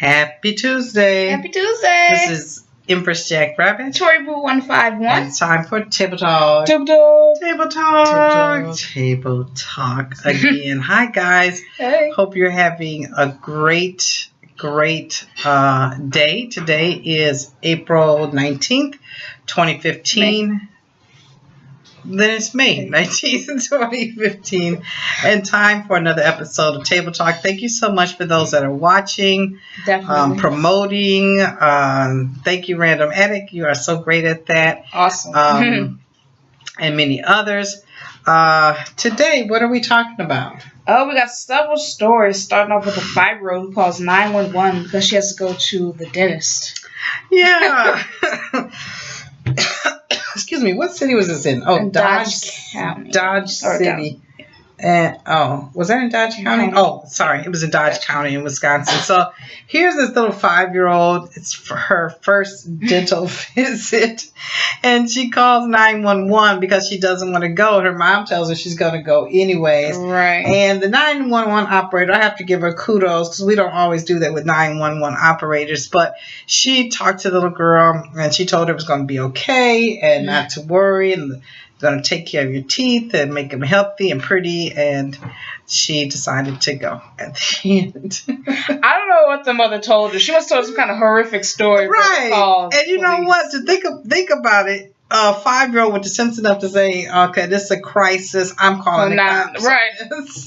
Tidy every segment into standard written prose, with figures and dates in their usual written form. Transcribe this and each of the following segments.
Happy Tuesday. Happy Tuesday. This is Empress Jack Rabbit. Tori Boo 151. It's time for Table Talk. Table Talk. Table Talk. Table Talk again. Hi, guys. Hey. Hope you're having a great day. Today is April 19th, 2015. Then it's May 19th, 2015, and time for another episode of Table Talk. Thank you so much for those that are watching, promoting. Thank you, Random Addict. You are so great at that. Awesome. And many others. Today, what are we talking about? Oh, we got several stories, starting off with a 5-year-old who calls 911 because she has to go to the dentist. Yeah. Excuse me, what city was this in? Oh, Dodge County. Dodge City. And was that in Dodge County? Oh, sorry, it was in Dodge County in Wisconsin. So here's this little 5-year-old. It's for her first dental visit, and she calls 911 because she doesn't want to go. Her mom tells her she's going to go anyways. Right. And the 911 operator, I have to give her kudos because we don't always do that with 911 operators. But she talked to the little girl, and she told her it was going to be okay and not to worry, and going to take care of your teeth and make them healthy and pretty, and she decided to go at the end. I don't know what the mother told her. She must have told some kind of horrific story. Right. And you know what? To think about it, a 5-year-old with the sense enough to say, okay, this is a crisis. I'm calling the cops. Right.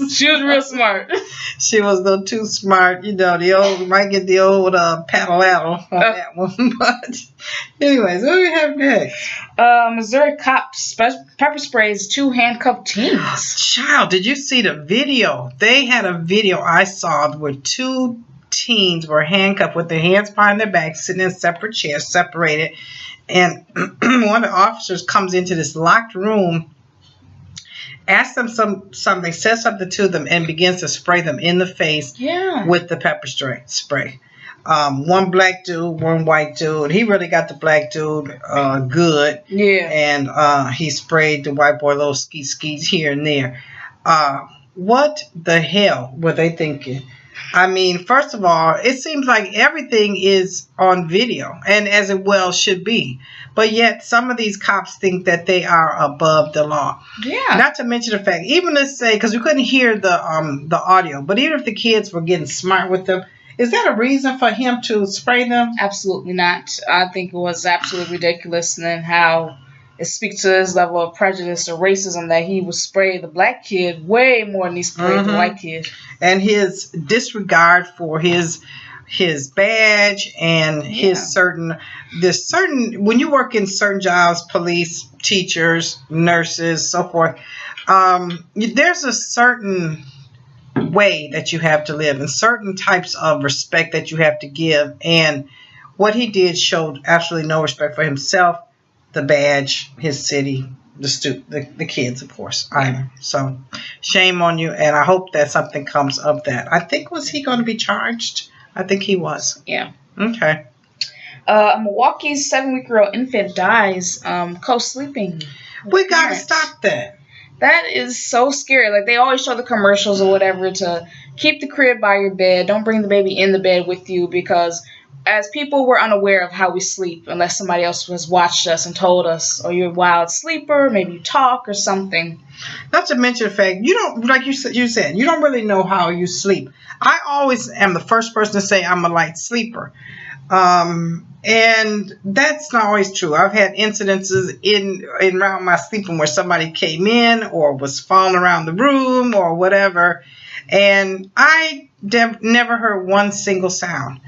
She was real smart. She was a little too smart. You know, might get the old paddle-addle on that one. But anyways, what do we have next? Missouri cops pepper sprays 2 handcuffed teens. Child, did you see the video? They had a video I saw where 2 teens were handcuffed with their hands behind their back, sitting in separate chairs, separated. And one of the officers comes into this locked room, asks them something, says something to them, and begins to spray them in the face with the pepper spray. One black dude, one white dude. He really got the black dude good. Yeah. And he sprayed the white boy little skeets here and there. What the hell were they thinking? I mean, first of all, it seems like everything is on video, and as it well should be. But yet, some of these cops think that they are above the law. Yeah. Not to mention the fact, even let's say, because we couldn't hear the audio, but even if the kids were getting smart with them, is that a reason for him to spray them? Absolutely not. I think it was absolutely ridiculous, and then how it speaks to his level of prejudice or racism that he would spray the black kid way more than he sprayed the white kid. And his disregard for his badge and his certain when you work in certain jobs, police, teachers, nurses, so forth, there's a certain way that you have to live and certain types of respect that you have to give. And what he did showed absolutely no respect for himself, the badge, his city, the kids, of course. So shame on you, and I hope that something comes of that. I think, was he going to be charged? I think he was. Yeah. Okay. A Milwaukee's 7-week-old infant dies co-sleeping. We got to stop that. That is so scary. Like, they always show the commercials or whatever to keep the crib by your bed. Don't bring the baby in the bed with you, because as people, we're unaware of how we sleep unless somebody else has watched us and told us, or you're a wild sleeper, maybe you talk or something. Not to mention the fact, you don't, like you said, you don't really know how you sleep. I always am the first person to say I'm a light sleeper. And that's not always true. I've had incidences in around my sleeping where somebody came in or was falling around the room or whatever, and I never heard one single sound.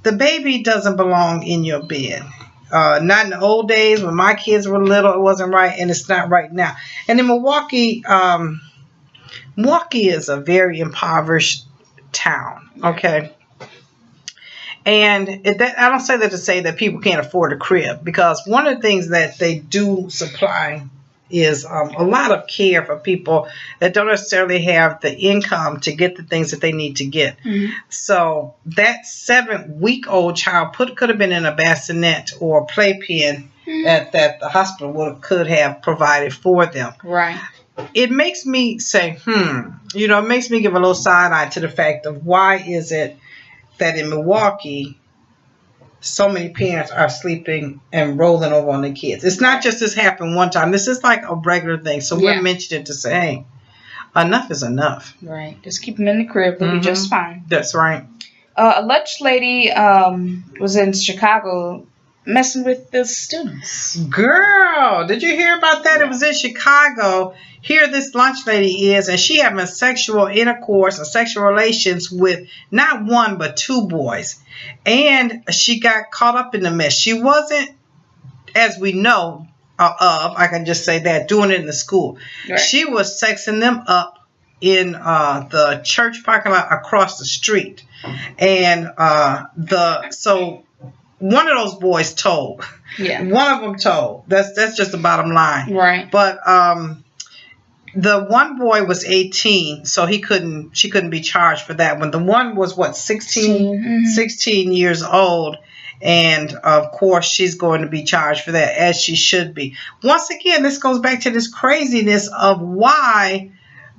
The baby doesn't belong in your bed. Not in the old days when my kids were little, it wasn't right, and it's not right now. And in Milwaukee, Milwaukee is a very impoverished town, okay? And I don't say that to say that people can't afford a crib, because one of the things that they do supply is a lot of care for people that don't necessarily have the income to get the things that they need to get. Mm-hmm. So that 7-week-old child could have been in a bassinet or a playpen that the hospital could have provided for them. Right. It makes me say, it makes me give a little side eye to the fact of why is it that in Milwaukee, so many parents are sleeping and rolling over on their kids. It's not just this happened one time. This is like a regular thing. So we're mentioning it to say, hey, enough is enough. Right. Just keep them in the crib. They'll be just fine. That's right. A lunch lady was in Chicago messing with the students. Girl, did you hear about that? Yeah. It was in Chicago. Here this lunch lady is, and she having sexual intercourse and sexual relations with not one but two boys. And she got caught up in the mess. She wasn't, as we know I can just say that, doing it in the school. Right. She was sexing them up in the church parking lot across the street. And so one of those boys told. Yeah. One of them told. That's just the bottom line. Right. But the one boy was 18, so she couldn't be charged for that one. The one was 16 years old, and of course she's going to be charged for that, as she should be. Once again, this goes back to this craziness of why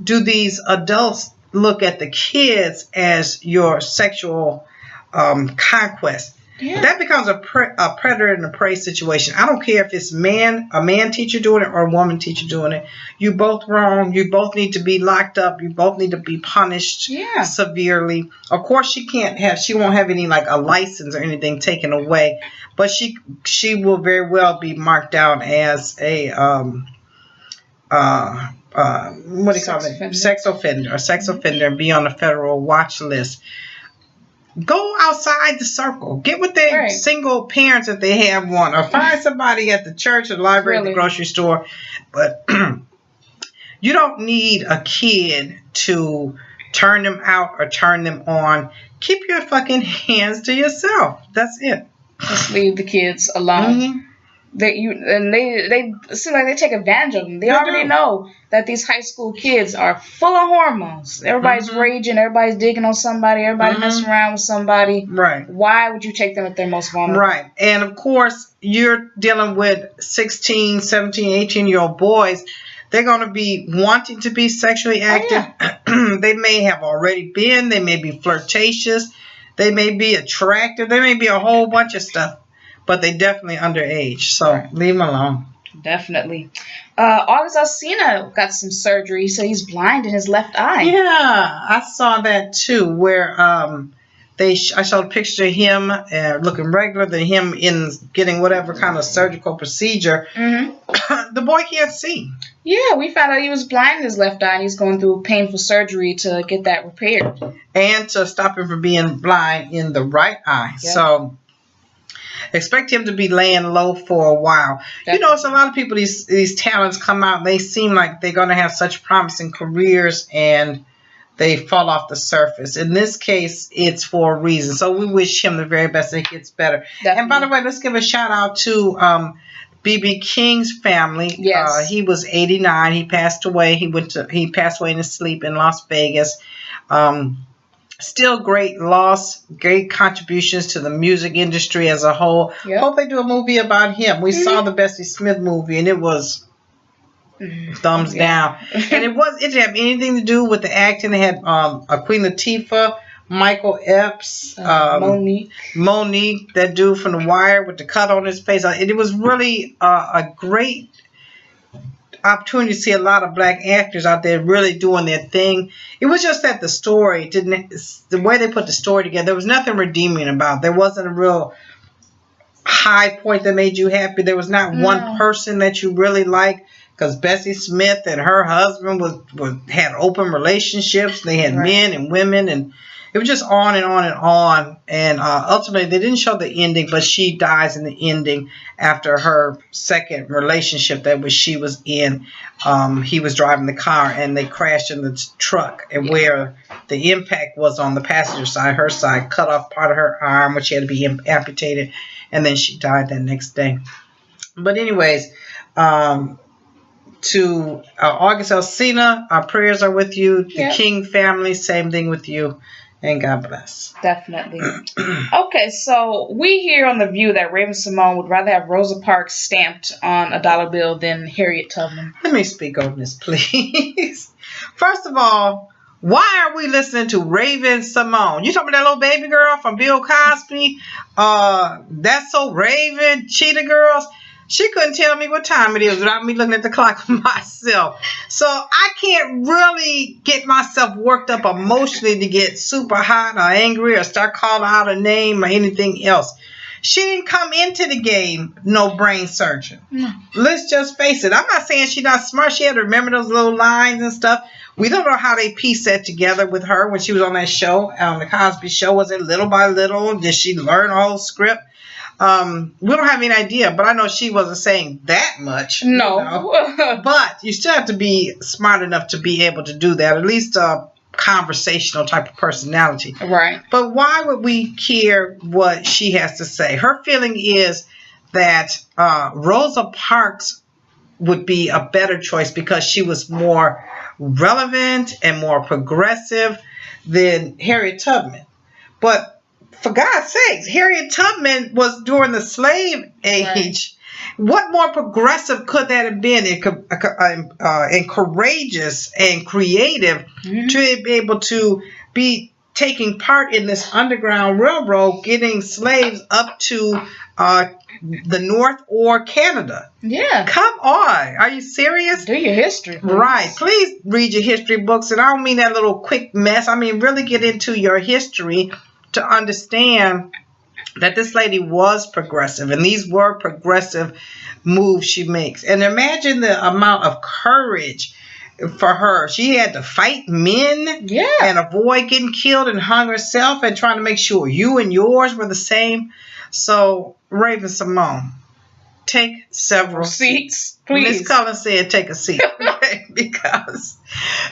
do these adults look at the kids as your sexual conquest? Yeah. That becomes a predator and a prey situation. I don't care if it's a man teacher doing it or a woman teacher doing it. You both wrong. You both need to be locked up. You both need to be punished severely. Of course, she won't have any like a license or anything taken away, but she will very well be marked down as a what do you call it? Sex offender, and be on the federal watch list. Go outside the circle. Get with their single parents if they have one, or find somebody at the church or the library, the grocery store. But you don't need a kid to turn them out or turn them on. Keep your fucking hands to yourself. That's it. Just leave the kids alone. They seem like they take advantage of them. They already know that these high school kids are full of hormones. Everybody's raging. Everybody's digging on somebody. Everybody messing around with somebody. Right. Why would you take them at their most vulnerable? Right. And of course, you're dealing with 16, 17, 18-year-old boys. They're going to be wanting to be sexually active. They may have already been. They may be flirtatious. They may be attractive. They may be a whole bunch of stuff. But they definitely underage, so leave them alone. Definitely. August Alsina got some surgery, so he's blind in his left eye. Yeah, I saw that too, where I showed a picture of him looking regular, than him in getting whatever kind of surgical procedure. The boy can't see. Yeah, we found out he was blind in his left eye, and he's going through painful surgery to get that repaired. And to stop him from being blind in the right eye. Yep. So expect him to be laying low for a while. Definitely. You know, it's a lot of people, these talents come out, and they seem like they're going to have such promising careers, and they fall off the surface. In this case, it's for a reason. So we wish him the very best that he gets better. Definitely. And by the way, let's give a shout out to B.B. King's family. Yes. He was 89. He passed away. He passed away in his sleep in Las Vegas. Still great loss, great contributions to the music industry as a whole. Yep. Hope they do a movie about him. We saw the Bessie Smith movie, and it was thumbs down. And it didn't have anything to do with the acting. It had Queen Latifah, Michael Epps, Monique, that dude from The Wire with the cut on his face. It was really a great opportunity to see a lot of black actors out there really doing their thing. It was just that the way they put the story together, there was nothing redeeming about it. There wasn't a real high point that made you happy. There was not one person that you really liked, because Bessie Smith and her husband had open relationships. They had men and women, and it was just on and on and on. And ultimately, they didn't show the ending, but she dies in the ending after her second relationship she was in. He was driving the car, and they crashed in the truck, and where the impact was on the passenger side, her side, cut off part of her arm, which had to be amputated, and then she died that next day. But anyways, to August Alsina, our prayers are with you. The King family, same thing with you. And God bless. Definitely. Okay, so we hear on The View that Raven Symone would rather have Rosa Parks stamped on a dollar bill than Harriet Tubman. Let me speak on this, please. First of all, Why are we listening to Raven Symone? You talking about that little baby girl from Bill Cosby? That's So Raven, Cheetah Girls. She couldn't tell me what time it is without me looking at the clock myself. So I can't really get myself worked up emotionally to get super hot or angry or start calling out a name or anything else. She didn't come into the game no brain surgeon. No. Let's just face it. I'm not saying she's not smart. She had to remember those little lines and stuff. We don't know how they pieced that together with her when she was on that show, the Cosby Show. Was it little by little? Did she learn a whole script? We don't have any idea, but I know she wasn't saying that much. No. You know? But you still have to be smart enough to be able to do that, at least a conversational type of personality. Right. But why would we care what she has to say? Her feeling is that Rosa Parks would be a better choice because she was more relevant and more progressive than Harriet Tubman. But for God's sakes, Harriet Tubman was during the slave age. Right. What more progressive could that have been and courageous and creative to be able to be taking part in this Underground Railroad, getting slaves up to the North or Canada? Yeah. Come on. Are you serious? Do your history. Please. Right. Please read your history books. And I don't mean that little quick mess. I mean really get into your history to understand that this lady was progressive, and these were progressive moves she makes. And imagine the amount of courage for her. She had to fight men and avoid getting killed and hung herself and trying to make sure you and yours were the same. So, Raven Symone, take several seats. Please. Miss Cullen said take a seat. Okay? Because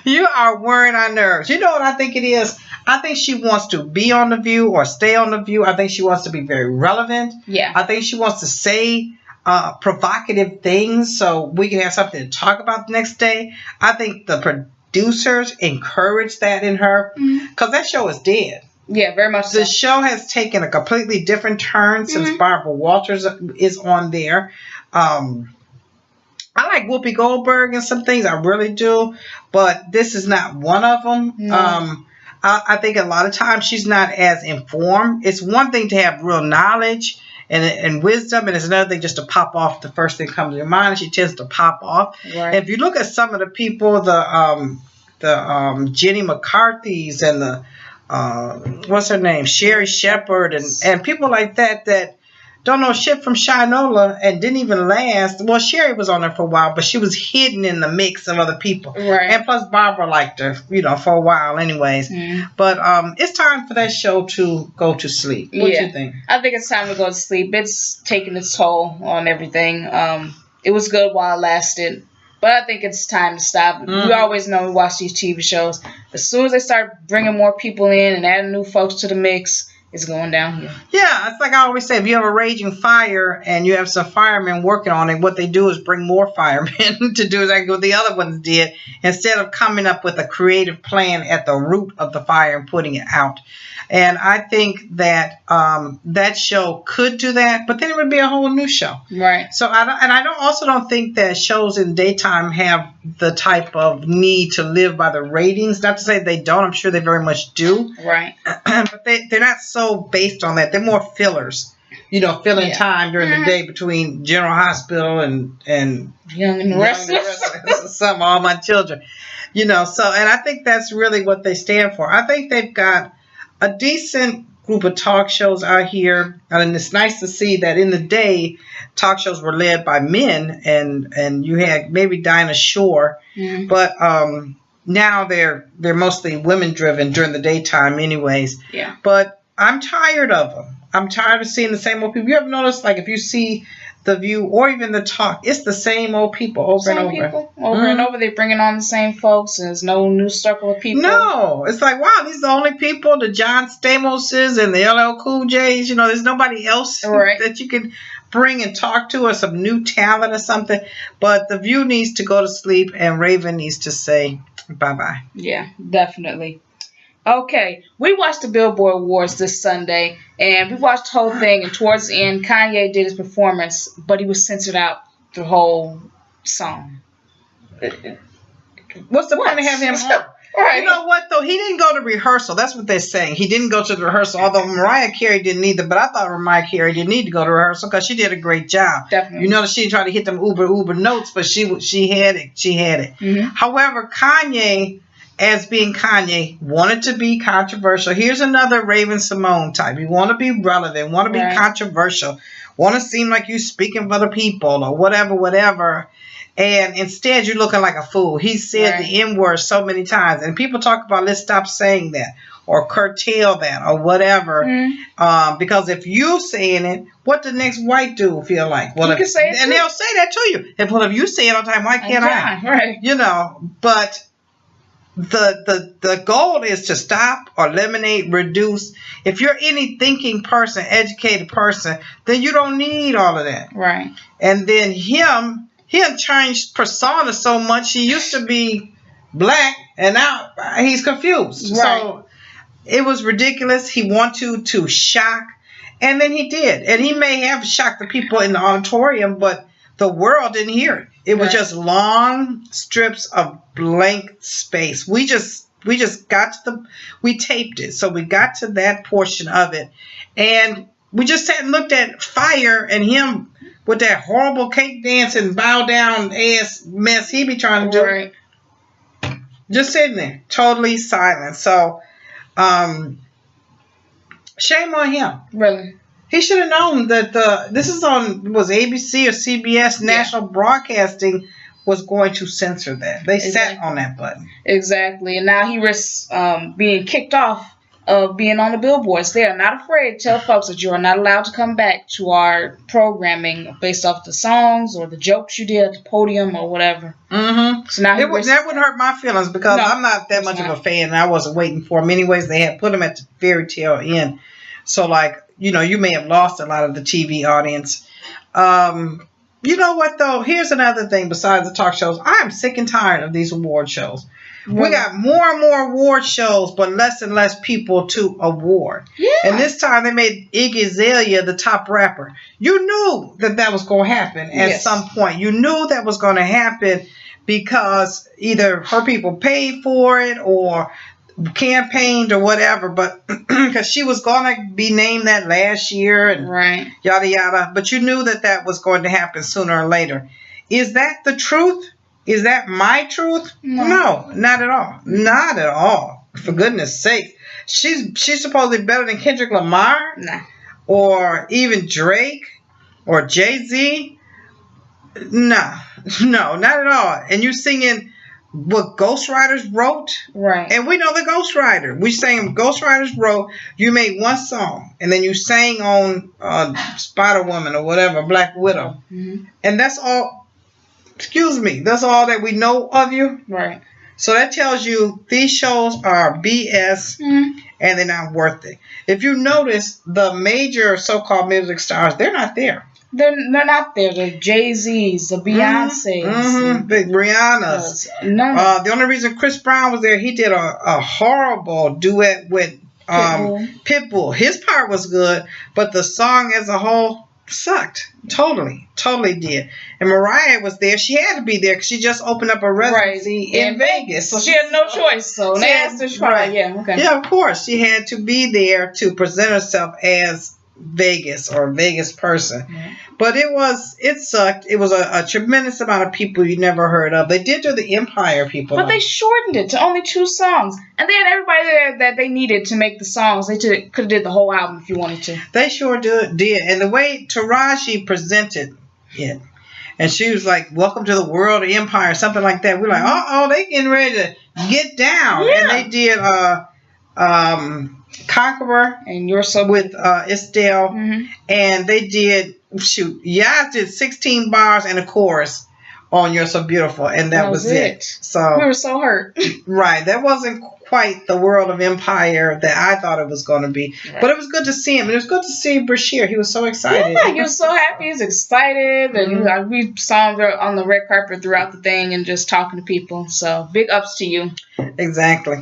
you are worrying our nerves. You know what I think it is? I think she wants to be on The View or stay on The View. I think she wants to be very relevant. Yeah. I think she wants to say provocative things so we can have something to talk about the next day. I think the producers encourage that in her because that show is dead. Yeah, very much so. The show has taken a completely different turn since Barbara Walters is on there. I like Whoopi Goldberg and some things. I really do. But this is not one of them. No. I think a lot of times she's not as informed. It's one thing to have real knowledge and wisdom, and it's another thing just to pop off the first thing that comes to your mind. She tends to pop off. Right. If you look at some of the people, the Jenny McCarthy's and the what's her name, Sherry Shepherd, and people like that don't know shit from Shinola and didn't even last. Well, Sherry was on there for a while, but she was hidden in the mix of other people. Right. And plus Barbara liked her, for a while anyways. But it's time for that show to go to sleep. What do you think? I think it's time to go to sleep. It's taking its toll on everything. It was good while it lasted. But I think it's time to stop. We always know we watch these TV shows. As soon as they start bringing more people in and adding new folks to the mix, it's going downhill. Yeah, it's like I always say, if you have a raging fire and you have some firemen working on it, what they do is bring more firemen to do exactly what the other ones did, instead of coming up with a creative plan at the root of the fire and putting it out. And I think that that show could do that, but then it would be a whole new show. Right. So I don't think that shows in daytime have the type of need to live by the ratings. Not to say they don't. I'm sure they very much do. Right. But they're not so based on that. They're more fillers. Filling time during the day between General Hospital and Young and Restless. Some all my children. So and I think that's really what they stand for. I think they've got a decent group of talk shows out here, and it's nice to see that in the day talk shows were led by men, and you had maybe Dinah Shore, but now they're mostly women driven during the daytime anyways. Yeah. But I'm tired of them. I'm tired of seeing the same old people. You ever notice, like, if you see The View or even The Talk, it's the same old people over and over. They're bringing on the same folks. There's no new circle of people. No. It's like, wow, these are the only people, the John Stamoses and the LL Cool J's. There's nobody else that you can bring and talk to, or some new talent or something. But The View needs to go to sleep, and Raven needs to say bye-bye. Yeah, definitely. Okay, we watched the Billboard Awards this Sunday, and we watched the whole thing, and towards the end, Kanye did his performance, but he was censored out the whole song. What's the point of having him on? Right. You know what, though? He didn't go to rehearsal. That's what they're saying. He didn't go to the rehearsal, although Mariah Carey didn't either. But I thought Mariah Carey didn't need to go to rehearsal because she did a great job. Definitely. You notice she didn't try to hit them uber notes, but she had it. She had it. Mm-hmm. However, Kanye, as being Kanye, wanted to be controversial. Here's another Raven Symone type. You want to be relevant, want to be controversial, want to seem like you're speaking for the people or whatever. And instead, you're looking like a fool. He said the N-word so many times. And people talk about, let's stop saying that or curtail that or whatever. Mm-hmm. Because if you're saying it, what the next white dude feel like? Well, you can say it and they'll say that to you. If you say it all the time, why can't I? Right. You know, but the goal is to stop or eliminate, reduce. If you're any thinking person, educated person, then you don't need all of that. Right. And then he had changed persona so much. He used to be black, and now he's confused. Right. So it was ridiculous. He wanted to shock, and then he did. And he may have shocked the people in the auditorium, but the world didn't hear it. It was just long strips of blank space. We just got to we taped it. So we got to that portion of it, and we just sat and looked at Fire and him with that horrible cake dance and bow down ass mess he be trying to do. Right. Just sitting there, totally silent. So, shame on him. Really. He should have known that this is was ABC or CBS National Broadcasting was going to censor that. They sat on that button. Exactly. And now he risks being kicked off of being on the billboards. They are not afraid to tell folks that you are not allowed to come back to our programming based off the songs or the jokes you did at the podium or whatever. Mm-hmm. So now that wouldn't hurt my feelings because I'm not that much of a fan, and I wasn't waiting for him. Anyways, they had put him at the fairy tale end. So, like, you may have lost a lot of the TV audience. You know what, though? Here's another thing besides the talk shows. I am sick and tired of these award shows. We got more and more award shows, but less and less people to award. Yeah. And this time they made Iggy Azalea the top rapper. You knew that was going to happen at some point. You knew that was going to happen because either her people paid for it or campaigned or whatever, but because she was going to be named that last year and yada yada. But you knew that was going to happen sooner or later. Is that the truth? Is that my truth? No, not at all. Not at all. For goodness sake. She's supposedly better than Kendrick Lamar? Nah. Or even Drake? Or Jay-Z? No, not at all. And you singing what ghostwriters wrote? Right. And we know the ghostwriter. We saying ghostwriters wrote, you made one song, and then you sang on Spider-Woman or whatever, Black Widow. Mm-hmm. And that's all. Excuse me, that's all that we know of you? Right. So that tells you these shows are BS and they're not worth it. If you notice, the major so-called music stars, they're not there. They're not there. The Jay-Z's, the Beyoncé's. The Rihanna's. The only reason Chris Brown was there, he did a horrible duet with Pitbull. His part was good, but the song as a whole sucked. Totally did. And Mariah was there. She had to be there because she just opened up a residency in Vegas. So she had no choice. So they asked her to try. Yeah, of course. She had to be there to present herself as Vegas or Vegas person. Mm-hmm. But it sucked. It was a tremendous amount of people you never heard of. They did do the Empire people. But they shortened it to only 2 songs. And they had everybody there that they needed to make the songs. They could have did the whole album if you wanted to. They sure did. And the way Taraji presented it, and she was like, welcome to the world of Empire, something like that. We're like, they getting ready to get down. Yeah. And they did Conqueror and You're So with Estelle. Mm-hmm. And they did Yas did 16 bars and a chorus on You're So Beautiful, and that was it. So we were so hurt. Right. That wasn't quite the world of Empire that I thought it was going to be. Right. But it was good to see him. And it was good to see Bashir. He was so excited. Yeah, he was so happy. He was excited. And we saw him on the red carpet throughout the thing and just talking to people. So big ups to you. Exactly.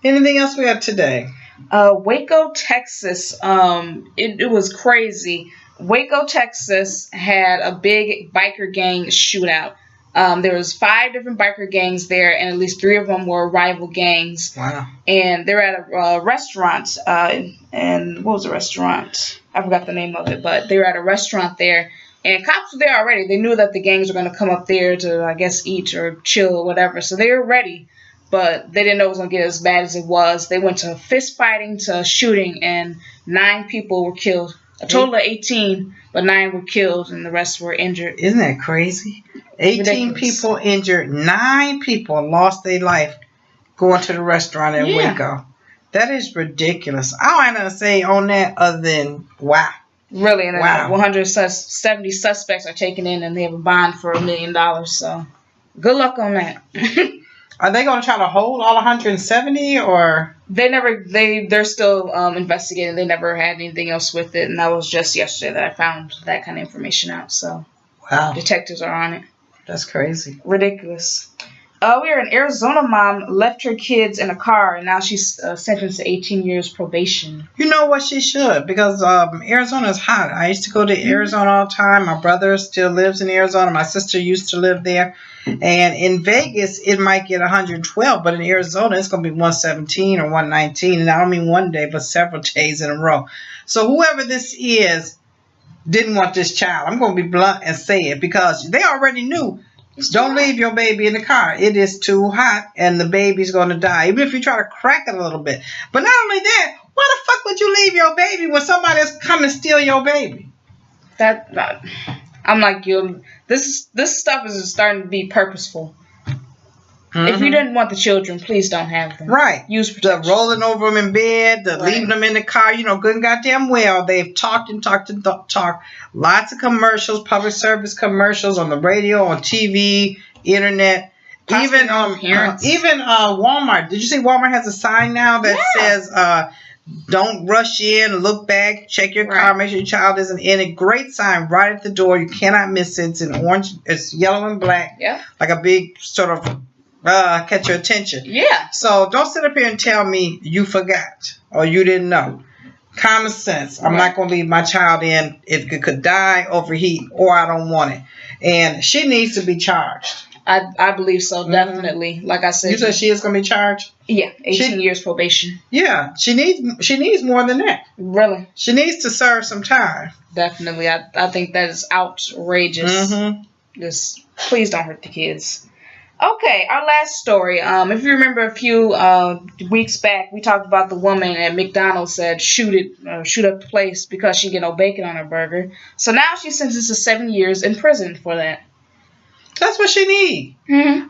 Anything else we got today? Waco, Texas. It was crazy. Waco, Texas had a big biker gang shootout. There was 5 different biker gangs there, and at least 3 of them were rival gangs. Wow. And they're at a restaurant. And what was the restaurant? I forgot the name of it, but they were at a restaurant there. And cops were there already. They knew that the gangs were going to come up there to, I guess, eat or chill or whatever. So they were ready. But they didn't know it was going to get as bad as it was. They went to fist fighting to shooting, and 9 people were killed. A total of 18, but 9 were killed, and the rest were injured. Isn't that crazy? 18 people injured. 9 people lost their life going to the restaurant in Waco. That is ridiculous. I don't have nothing to say on that other than wow. Really, and 170 suspects are taken in, and they have a bond for $1 million. So, good luck on that. Are they going to try to hold all 170, or they're still investigating. They never had anything else with it, and that was just yesterday that I found that kind of information out. So, wow, detectives are on it. That's crazy. Ridiculous. We are an Arizona mom left her kids in a car, and now she's sentenced to 18 years probation. You know what? She should, because Arizona is hot. I used to go to Arizona all the time. My brother still lives in Arizona. My sister used to live there. And in Vegas, it might get 112, but in Arizona, it's going to be 117 or 119. And I don't mean one day, but several days in a row. So whoever this is didn't want this child. I'm going to be blunt and say it, because they already knew. Don't leave your baby in the car. It is too hot, and the baby's going to die, even if you try to crack it a little bit. But not only that, why the fuck would you leave your baby when somebody's come and steal your baby? I'm like you. This stuff is starting to be purposeful. If you didn't want the children, please don't have them. Right. Use protection. The rolling over them in bed, the leaving them in the car. You know, good and goddamn well, they've talked and talked and talked. Lots of commercials, public service commercials on the radio, on TV, internet. Possibly even Walmart. Did you see Walmart has a sign now that says, don't rush in, look back, check your car, make sure your child isn't in it. Great sign right at the door. You cannot miss it. It's in orange. It's yellow and black. Yeah. Like a big sort of catch your attention. Yeah. So don't sit up here and tell me you forgot or you didn't know. Common sense. I'm not going to leave my child in if it could die, overheat, or I don't want it. And she needs to be charged. I believe so, definitely. Like I said. You said she is going to be charged? Yeah, 18 years probation. Yeah, she needs more than that. Really? She needs to serve some time. Definitely. I think that is outrageous. Just please don't hurt the kids. Okay, our last story. If you remember a few weeks back, we talked about the woman at McDonald's said shoot up the place because she get no bacon on her burger. So now she's sentenced to 7 years in prison for that. That's what she need.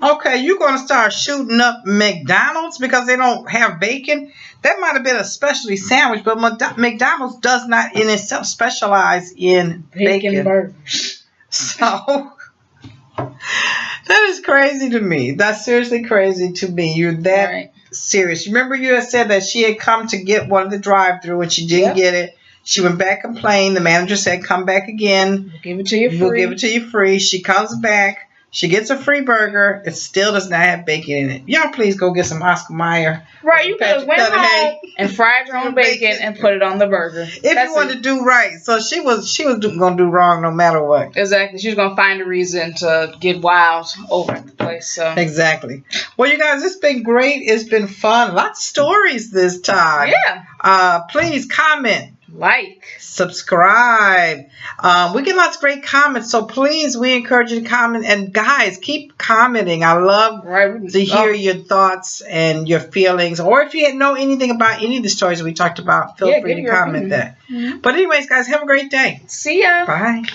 Okay, you're going to start shooting up McDonald's because they don't have bacon? That might have been a specialty sandwich, but McDonald's does not in itself specialize in bacon burgers. So that is crazy to me. That's seriously crazy to me. You're that serious. Remember you had said that she had come to get one of the drive-thru and she didn't get it. She went back and complained. The manager said, come back again. We'll give it to you free. We'll give it to you free. She comes back. She gets a free burger. It still does not have bacon in it. Y'all please go get some Oscar Mayer. Right, you could have went home and fried your own bacon and put it on the burger. If you want to do right. So she was going to do wrong no matter what. Exactly. She was going to find a reason to get wild over at the place. So exactly. Well, you guys, it's been great. It's been fun. Lots of stories this time. Yeah. Please comment. Like, subscribe. We get lots of great comments, so please, we encourage you to comment. And guys, keep commenting. I love to hear your thoughts and your feelings, or if you know anything about any of the stories we talked about, feel free to comment that. But anyways, guys, have a great day. See ya. Bye.